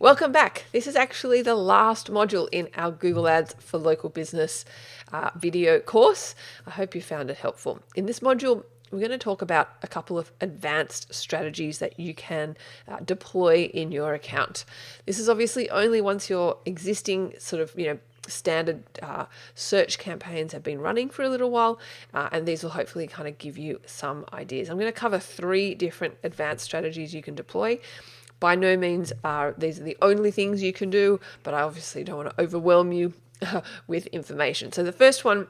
Welcome back. This is actually the last module in our Google Ads for Local Business video course. I hope you found it helpful. In this module, we're going to talk about a couple of advanced strategies that you can deploy in your account. This is obviously only once your existing standard search campaigns have been running for a little while, and these will hopefully kind of give you some ideas. I'm going to cover 3 different advanced strategies you can deploy. By no means are these the only things you can do, but I obviously don't want to overwhelm you with information. So the first one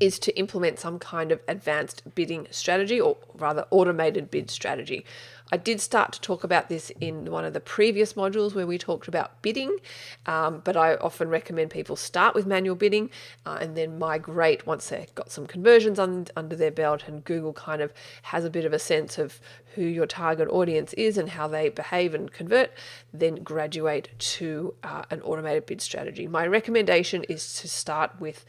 is to implement some kind of advanced bidding strategy, or rather automated bid strategy. I did start to talk about this in one of the previous modules where we talked about bidding, but I often recommend people start with manual bidding and then migrate once they've got some conversions under their belt and Google kind of has a bit of a sense of who your target audience is and how they behave and convert, then graduate to an automated bid strategy. My recommendation is to start with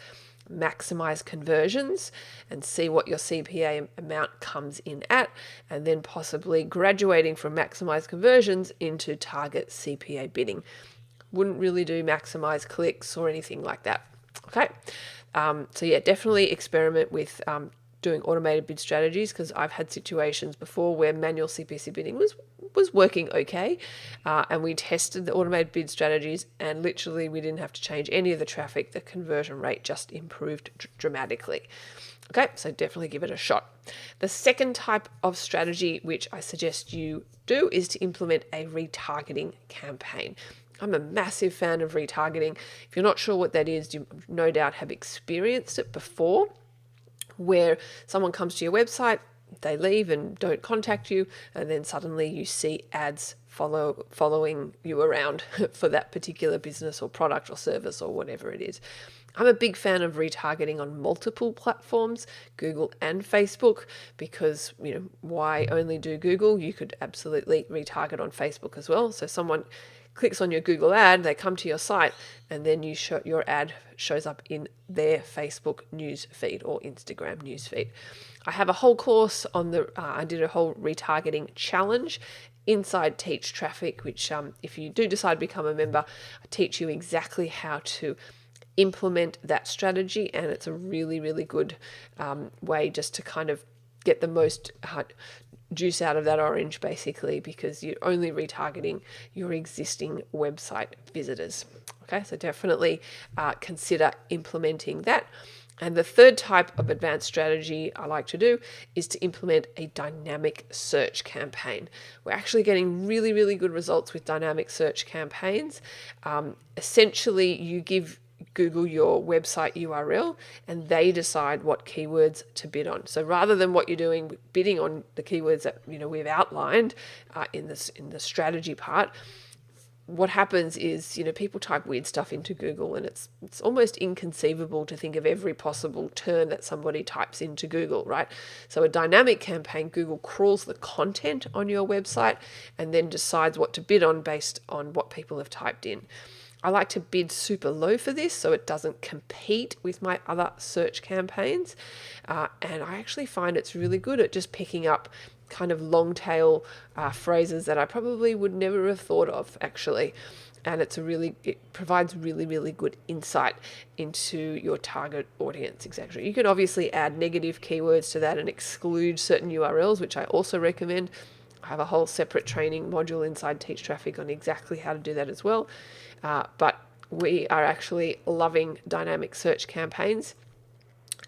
maximize conversions and see what your CPA amount comes in at, and then possibly graduating from maximize conversions into target CPA bidding. Wouldn't really do maximize clicks or anything like that. Okay, so yeah, definitely experiment with doing automated bid strategies, because I've had situations before where manual CPC bidding was working okay, and we tested the automated bid strategies and literally we didn't have to change any of the traffic. The conversion rate just improved dramatically. Okay, so definitely give it a shot. The second type of strategy which I suggest you do is to implement a retargeting campaign. I'm a massive fan of retargeting. If you're not sure what that is, you no doubt have experienced it before, where someone comes to your website, they leave and don't contact you, and then suddenly you see ads following you around for that particular business or product or service or whatever it is. I'm a big fan of retargeting on multiple platforms, Google and Facebook, because, why only do Google? You could absolutely retarget on Facebook as well. So someone clicks on your Google ad, they come to your site, and then your ad shows up in their Facebook news feed or Instagram news feed. I have a whole course on I did a whole retargeting challenge inside Teach Traffic, which if you do decide to become a member, I teach you exactly how to implement that strategy, and it's a really, really good way just to kind of get the most juice out of that orange, basically, because you're only retargeting your existing website visitors. Okay, so definitely consider implementing that. And the third type of advanced strategy I like to do is to implement a dynamic search campaign. We're actually getting really, really good results with dynamic search campaigns. Essentially, you give Google your website URL and they decide what keywords to bid on. So rather than what you're doing, bidding on the keywords that we've outlined in the strategy part, what happens is people type weird stuff into Google, and it's almost inconceivable to think of every possible term that somebody types into Google, right? So a dynamic campaign, Google crawls the content on your website and then decides what to bid on based on what people have typed in. I like to bid super low for this so it doesn't compete with my other search campaigns, and I actually find it's really good at just picking up kind of long tail phrases that I probably would never have thought of, actually. And it provides really, really good insight into your target audience, exactly. You can obviously add negative keywords to that and exclude certain URLs, which I also recommend. I have a whole separate training module inside Teach Traffic on exactly how to do that as well. But we are actually loving dynamic search campaigns,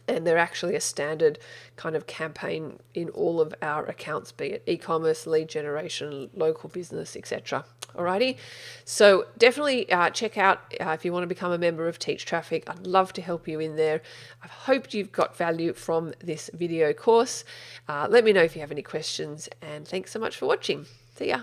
and they're actually a standard kind of campaign in all of our accounts, be it e-commerce, lead generation, local business, etc. Alrighty, so definitely check out if you want to become a member of Teach Traffic. I'd love to help you in there. I hope you've got value from this video course. Let me know if you have any questions, and thanks so much for watching. See ya.